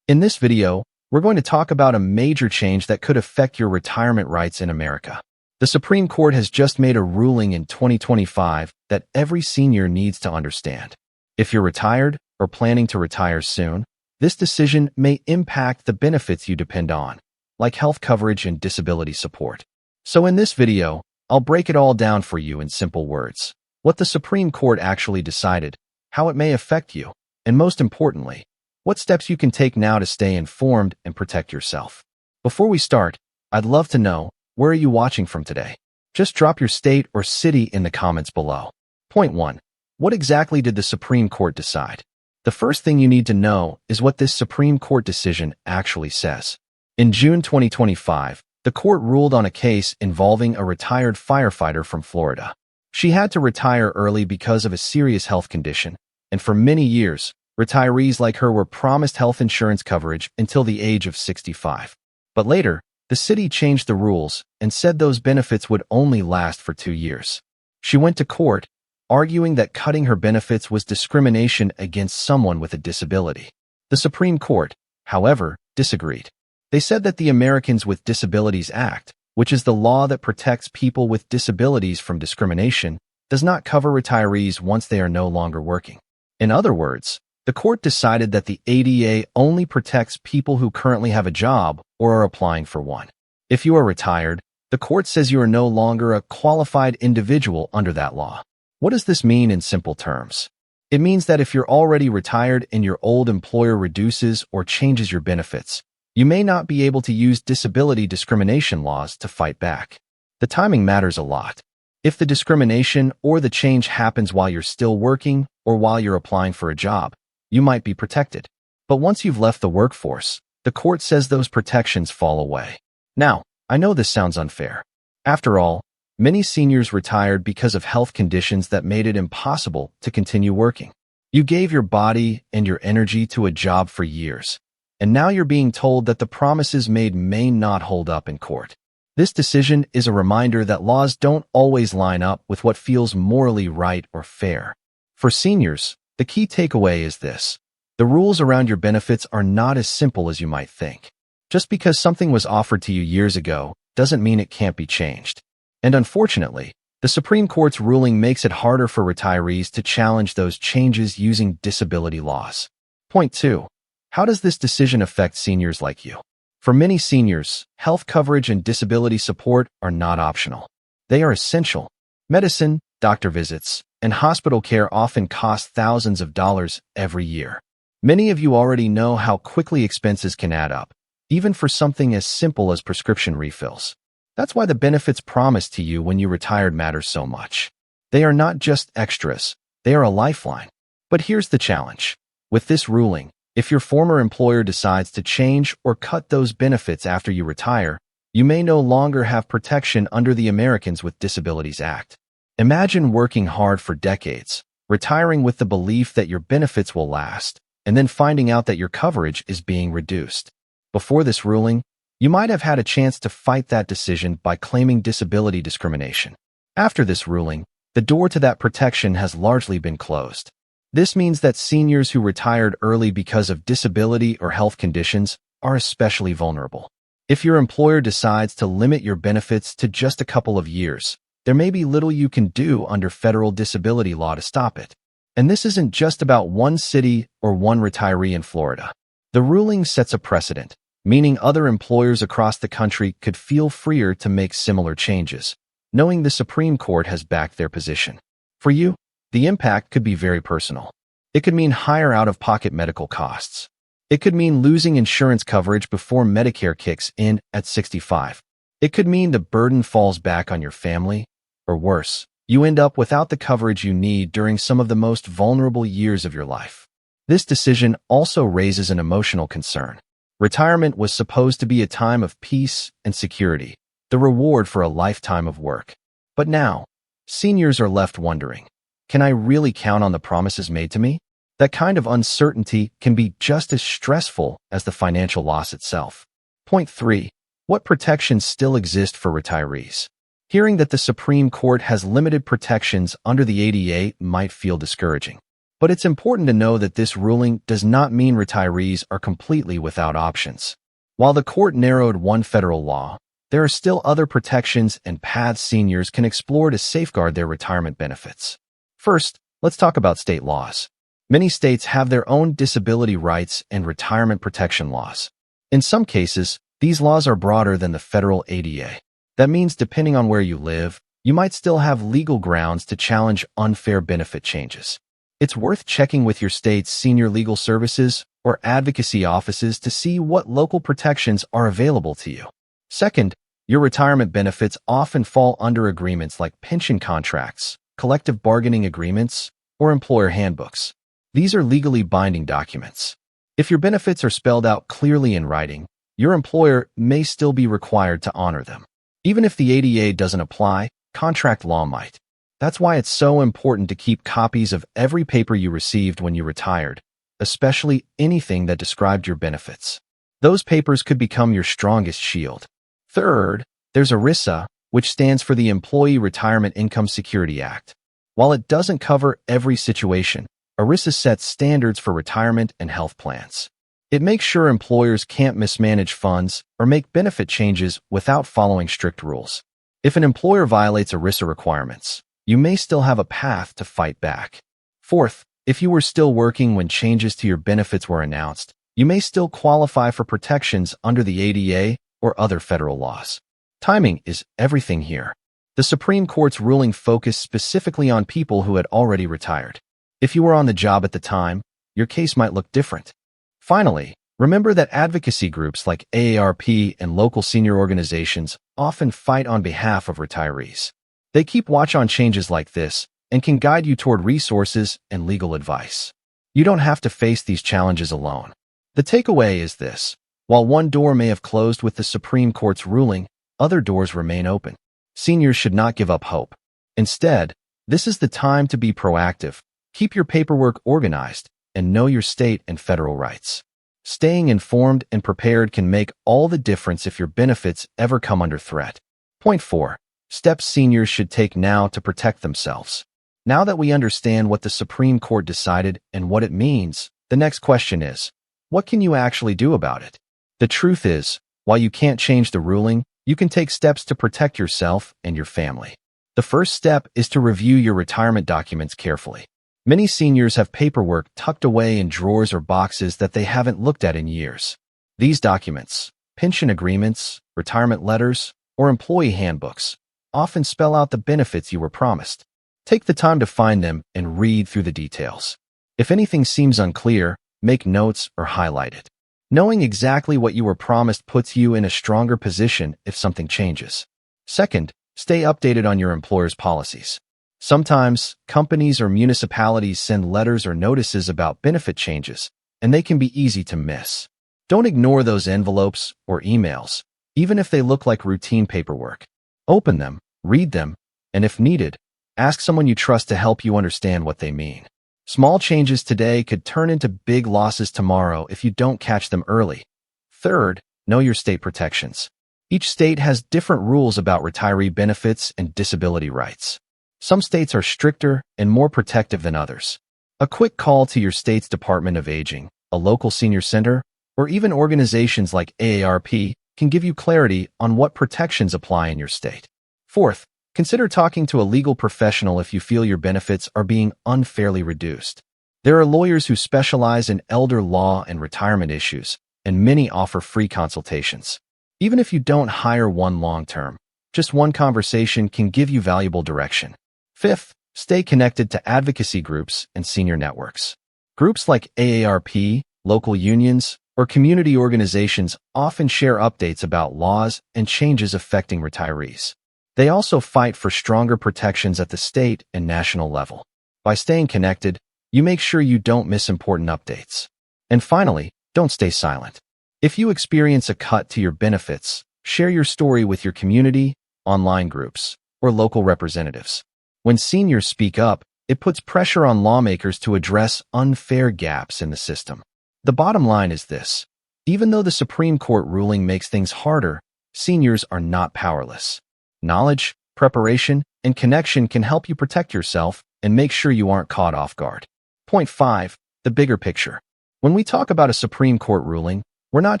In this video, we're going to talk about a major change that could affect your retirement rights in America. The Supreme Court has just made a ruling in 2025 that every senior needs to understand. If you're retired or planning to retire soon, this decision may impact the benefits you depend on, like health coverage and disability support. So in this video, I'll break it all down for you in simple words. What the Supreme Court actually decided, how it may affect you, and most importantly, what steps you can take now to stay informed and protect yourself. Before we start, I'd love to know, where are you watching from today? Just drop your state or city in the comments below. Point 1. What exactly did the Supreme Court decide? The first thing you need to know is what this Supreme Court decision actually says. In June 2025, the court ruled on a case involving a retired firefighter from Florida. She had to retire early because of a serious health condition, and for many years, retirees like her were promised health insurance coverage until the age of 65. But later, the city changed the rules and said those benefits would only last for 2 years. She went to court, arguing that cutting her benefits was discrimination against someone with a disability. The Supreme Court, however, disagreed. They said that the Americans with Disabilities Act, which is the law that protects people with disabilities from discrimination, does not cover retirees once they are no longer working. In other words, the court decided that the ADA only protects people who currently have a job or are applying for one. If you are retired, the court says you are no longer a qualified individual under that law. What does this mean in simple terms? It means that if you're already retired and your old employer reduces or changes your benefits, you may not be able to use disability discrimination laws to fight back. The timing matters a lot. If the discrimination or the change happens while you're still working or while you're applying for a job, you might be protected. But once you've left the workforce, the court says those protections fall away. Now, I know this sounds unfair. After all, many seniors retired because of health conditions that made it impossible to continue working. You gave your body and your energy to a job for years, and now you're being told that the promises made may not hold up in court. This decision is a reminder that laws don't always line up with what feels morally right or fair. For seniors, the key takeaway is this: the rules around your benefits are not as simple as you might think. Just because something was offered to you years ago doesn't mean it can't be changed. And unfortunately, the Supreme Court's ruling makes it harder for retirees to challenge those changes using disability laws. Point 2. How does this decision affect seniors like you? For many seniors, health coverage and disability support are not optional. They are essential. Medicine, doctor visits, and hospital care often cost thousands of dollars every year. Many of you already know how quickly expenses can add up, even for something as simple as prescription refills. That's why the benefits promised to you when you retired matter so much. They are not just extras, they are a lifeline. But here's the challenge. With this ruling, if your former employer decides to change or cut those benefits after you retire, you may no longer have protection under the Americans with Disabilities Act. Imagine working hard for decades, retiring with the belief that your benefits will last, and then finding out that your coverage is being reduced. Before this ruling, you might have had a chance to fight that decision by claiming disability discrimination. After this ruling, the door to that protection has largely been closed. This means that seniors who retired early because of disability or health conditions are especially vulnerable. If your employer decides to limit your benefits to just a couple of years, there may be little you can do under federal disability law to stop it. And this isn't just about one city or one retiree in Florida. The ruling sets a precedent, meaning other employers across the country could feel freer to make similar changes, knowing the Supreme Court has backed their position. For you, the impact could be very personal. It could mean higher out-of-pocket medical costs. It could mean losing insurance coverage before Medicare kicks in at 65. It could mean the burden falls back on your family, or worse, you end up without the coverage you need during some of the most vulnerable years of your life. This decision also raises an emotional concern. Retirement was supposed to be a time of peace and security, the reward for a lifetime of work. But now, seniors are left wondering, can I really count on the promises made to me? That kind of uncertainty can be just as stressful as the financial loss itself. Point 3. What protections still exist for retirees? Hearing that the Supreme Court has limited protections under the ADA might feel discouraging. But it's important to know that this ruling does not mean retirees are completely without options. While the court narrowed one federal law, there are still other protections and paths seniors can explore to safeguard their retirement benefits. First, let's talk about state laws. Many states have their own disability rights and retirement protection laws. In some cases, these laws are broader than the federal ADA. That means depending on where you live, you might still have legal grounds to challenge unfair benefit changes. It's worth checking with your state's senior legal services or advocacy offices to see what local protections are available to you. Second, your retirement benefits often fall under agreements like pension contracts, collective bargaining agreements, or employer handbooks. These are legally binding documents. If your benefits are spelled out clearly in writing, your employer may still be required to honor them. Even if the ADA doesn't apply, contract law might. That's why it's so important to keep copies of every paper you received when you retired, especially anything that described your benefits. Those papers could become your strongest shield. Third, there's ERISA, which stands for the Employee Retirement Income Security Act. While it doesn't cover every situation, ERISA sets standards for retirement and health plans. It makes sure employers can't mismanage funds or make benefit changes without following strict rules. If an employer violates ERISA requirements, you may still have a path to fight back. Fourth, if you were still working when changes to your benefits were announced, you may still qualify for protections under the ADA or other federal laws. Timing is everything here. The Supreme Court's ruling focused specifically on people who had already retired. If you were on the job at the time, your case might look different. Finally, remember that advocacy groups like AARP and local senior organizations often fight on behalf of retirees. They keep watch on changes like this and can guide you toward resources and legal advice. You don't have to face these challenges alone. The takeaway is this. While one door may have closed with the Supreme Court's ruling, other doors remain open. Seniors should not give up hope. Instead, this is the time to be proactive, keep your paperwork organized, and know your state and federal rights. Staying informed and prepared can make all the difference if your benefits ever come under threat. Point 4. Steps seniors should take now to protect themselves. Now that we understand what the Supreme Court decided and what it means, the next question is, what can you actually do about it? The truth is, while you can't change the ruling, you can take steps to protect yourself and your family. The first step is to review your retirement documents carefully. Many seniors have paperwork tucked away in drawers or boxes that they haven't looked at in years. These documents, pension agreements, retirement letters, or employee handbooks, often spell out the benefits you were promised. Take the time to find them and read through the details. If anything seems unclear, make notes or highlight it. Knowing exactly what you were promised puts you in a stronger position if something changes. Second, stay updated on your employer's policies. Sometimes, companies or municipalities send letters or notices about benefit changes, and they can be easy to miss. Don't ignore those envelopes or emails, even if they look like routine paperwork. Open them, read them, and if needed, ask someone you trust to help you understand what they mean. Small changes today could turn into big losses tomorrow if you don't catch them early. Third, know your state protections. Each state has different rules about retiree benefits and disability rights. Some states are stricter and more protective than others. A quick call to your state's Department of Aging, a local senior center, or even organizations like AARP can give you clarity on what protections apply in your state. Fourth, consider talking to a legal professional if you feel your benefits are being unfairly reduced. There are lawyers who specialize in elder law and retirement issues, and many offer free consultations. Even if you don't hire one long-term, just one conversation can give you valuable direction. Fifth, stay connected to advocacy groups and senior networks. Groups like AARP, local unions, or community organizations often share updates about laws and changes affecting retirees. They also fight for stronger protections at the state and national level. By staying connected, you make sure you don't miss important updates. And finally, don't stay silent. If you experience a cut to your benefits, share your story with your community, online groups, or local representatives. When seniors speak up, it puts pressure on lawmakers to address unfair gaps in the system. The bottom line is this. Even though the Supreme Court ruling makes things harder, seniors are not powerless. Knowledge, preparation, and connection can help you protect yourself and make sure you aren't caught off guard. Point 5. The bigger picture. When we talk about a Supreme Court ruling, we're not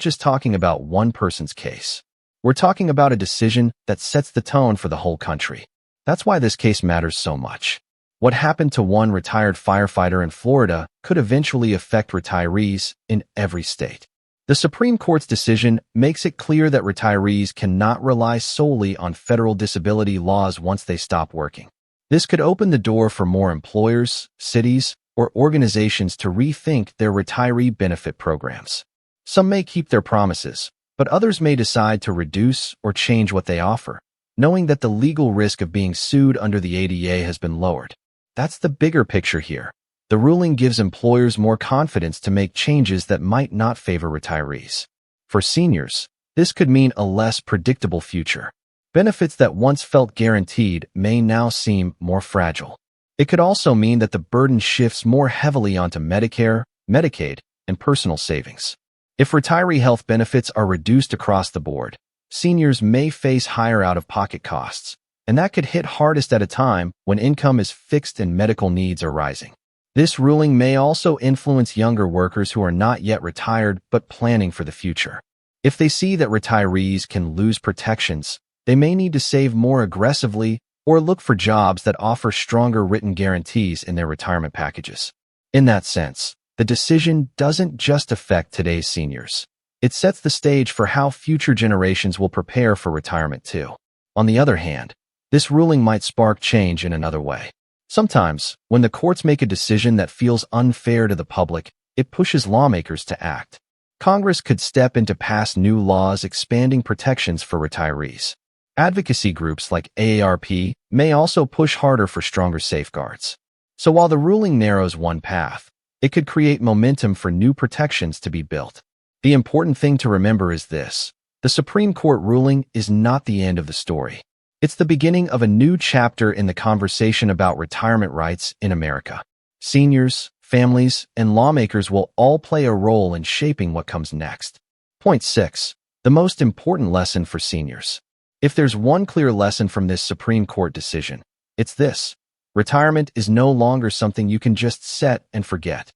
just talking about one person's case. We're talking about a decision that sets the tone for the whole country. That's why this case matters so much. What happened to one retired firefighter in Florida could eventually affect retirees in every state. The Supreme Court's decision makes it clear that retirees cannot rely solely on federal disability laws once they stop working. This could open the door for more employers, cities, or organizations to rethink their retiree benefit programs. Some may keep their promises, but others may decide to reduce or change what they offer, knowing that the legal risk of being sued under the ADA has been lowered. That's the bigger picture here. The ruling gives employers more confidence to make changes that might not favor retirees. For seniors, this could mean a less predictable future. Benefits that once felt guaranteed may now seem more fragile. It could also mean that the burden shifts more heavily onto Medicare, Medicaid, and personal savings. If retiree health benefits are reduced across the board, seniors may face higher out-of-pocket costs, and that could hit hardest at a time when income is fixed and medical needs are rising. This ruling may also influence younger workers who are not yet retired but planning for the future. If they see that retirees can lose protections, they may need to save more aggressively or look for jobs that offer stronger written guarantees in their retirement packages. In that sense, the decision doesn't just affect today's seniors. It sets the stage for how future generations will prepare for retirement too. On the other hand, this ruling might spark change in another way. Sometimes, when the courts make a decision that feels unfair to the public, it pushes lawmakers to act. Congress could step in to pass new laws expanding protections for retirees. Advocacy groups like AARP may also push harder for stronger safeguards. So while the ruling narrows one path, it could create momentum for new protections to be built. The important thing to remember is this: the Supreme Court ruling is not the end of the story. It's the beginning of a new chapter in the conversation about retirement rights in America. Seniors, families, and lawmakers will all play a role in shaping what comes next. Point 6. The most important lesson for seniors. If there's one clear lesson from this Supreme Court decision, it's this: retirement is no longer something you can just set and forget.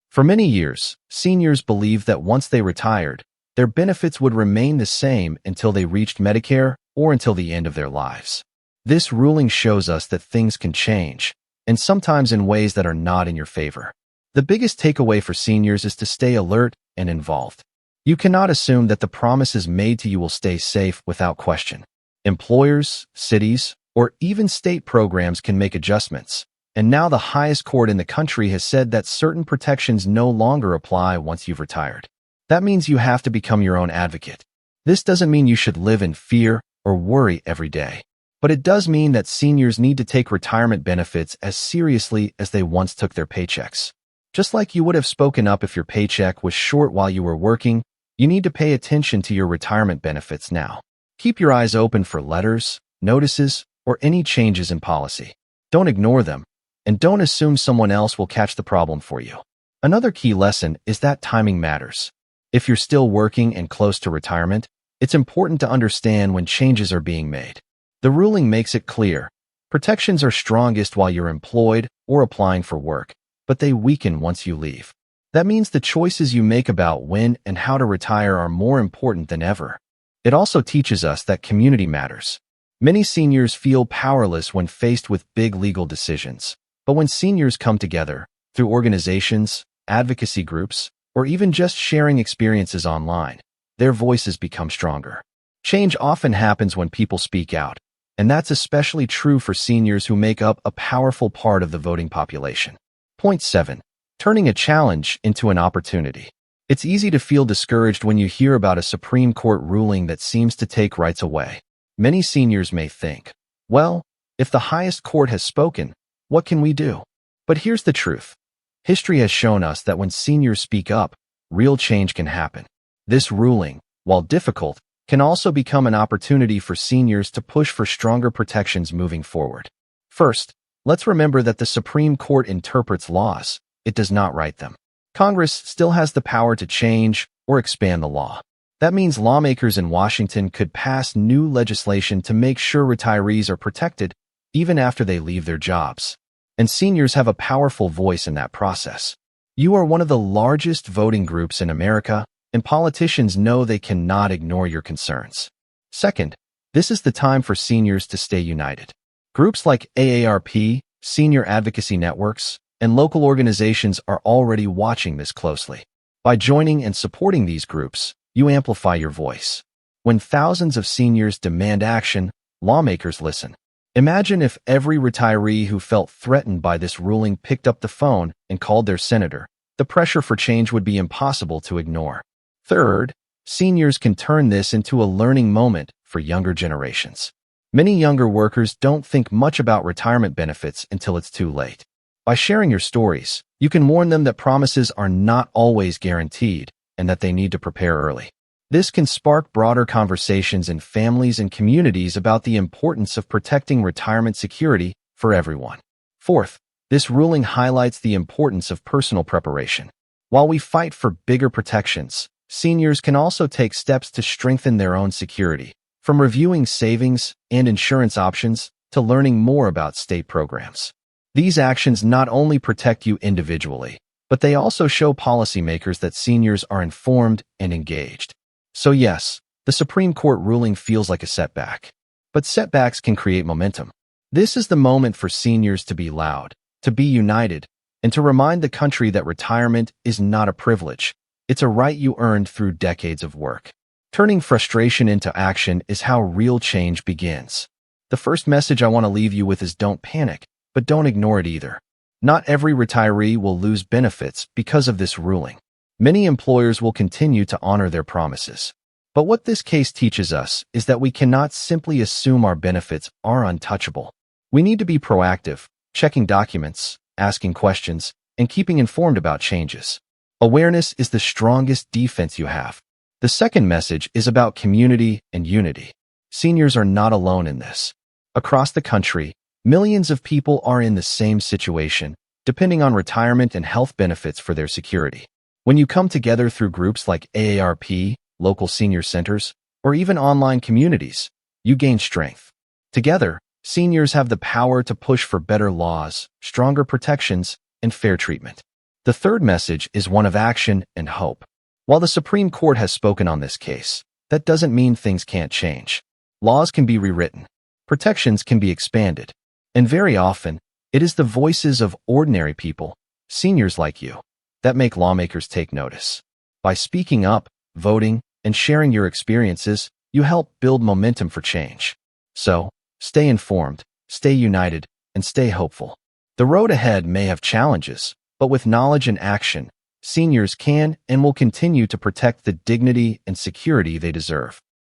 For many years, seniors believed that once they retired, their benefits would remain the same until they reached Medicare or until the end of their lives. This ruling shows us that things can change, and sometimes in ways that are not in your favor. The biggest takeaway for seniors is to stay alert and involved. You cannot assume that the promises made to you will stay safe without question. Employers, cities, or even state programs can make adjustments, and now the highest court in the country has said that certain protections no longer apply once you've retired. That means you have to become your own advocate. This doesn't mean you should live in fear or worry every day, but it does mean that seniors need to take retirement benefits as seriously as they once took their paychecks. Just like you would have spoken up if your paycheck was short while you were working, you need to pay attention to your retirement benefits now. Keep your eyes open for letters, notices, or any changes in policy. Don't ignore them, and don't assume someone else will catch the problem for you. Another key lesson is that timing matters. If you're still working and close to retirement, it's important to understand when changes are being made. The ruling makes it clear: protections are strongest while you're employed or applying for work, but they weaken once you leave. That means the choices you make about when and how to retire are more important than ever. It also teaches us that community matters. Many seniors feel powerless when faced with big legal decisions, but when seniors come together, through organizations, advocacy groups, or even just sharing experiences online, their voices become stronger. Change often happens when people speak out, and that's especially true for seniors who make up a powerful part of the voting population. Point 7. Turning a challenge into an opportunity. It's easy to feel discouraged when you hear about a Supreme Court ruling that seems to take rights away. Many seniors may think, well, if the highest court has spoken, what can we do? But here's the truth. History has shown us that when seniors speak up, real change can happen. This ruling, while difficult, can also become an opportunity for seniors to push for stronger protections moving forward. First, let's remember that the Supreme Court interprets laws. It does not write them. Congress still has the power to change or expand the law. That means lawmakers in Washington could pass new legislation to make sure retirees are protected even after they leave their jobs. and seniors have a powerful voice in that process. You are one of the largest voting groups in America, and politicians know they cannot ignore your concerns. Second, this is the time for seniors to stay united. Groups like AARP, senior advocacy networks, and local organizations are already watching this closely. By joining and supporting these groups, you amplify your voice. When thousands of seniors demand action, lawmakers listen. Imagine if every retiree who felt threatened by this ruling picked up the phone and called their senator. The pressure for change would be impossible to ignore. Third, seniors can turn this into a learning moment for younger generations. Many younger workers don't think much about retirement benefits until it's too late. By sharing your stories, you can warn them that promises are not always guaranteed and that they need to prepare early. This can spark broader conversations in families and communities about the importance of protecting retirement security for everyone. Fourth, this ruling highlights the importance of personal preparation. While we fight for bigger protections, seniors can also take steps to strengthen their own security, from reviewing savings and insurance options to learning more about state programs. These actions not only protect you individually, but they also show policymakers that seniors are informed and engaged. So yes, the Supreme Court ruling feels like a setback. But setbacks can create momentum. This is the moment for seniors to be loud, to be united, and to remind the country that retirement is not a privilege. It's a right you earned through decades of work. Turning frustration into action is how real change begins. The first message I want to leave you with is don't panic, but don't ignore it either. Not every retiree will lose benefits because of this ruling. Many employers will continue to honor their promises. But what this case teaches us is that we cannot simply assume our benefits are untouchable. We need to be proactive, checking documents, asking questions, and keeping informed about changes. Awareness is the strongest defense you have. The second message is about community and unity. Seniors are not alone in this. Across the country, millions of people are in the same situation, depending on retirement and health benefits for their security. When you come together through groups like AARP, local senior centers, or even online communities, you gain strength. Together, seniors have the power to push for better laws, stronger protections, and fair treatment. The third message is one of action and hope. While the Supreme Court has spoken on this case, that doesn't mean things can't change. Laws can be rewritten, protections can be expanded, and very often, it is the voices of ordinary people, seniors like you, that make lawmakers take notice. By speaking up, voting, and sharing your experiences, you help build momentum for change. So, stay informed, stay united, and stay hopeful. The road ahead may have challenges, but with knowledge and action, seniors can and will continue to protect the dignity and security they deserve.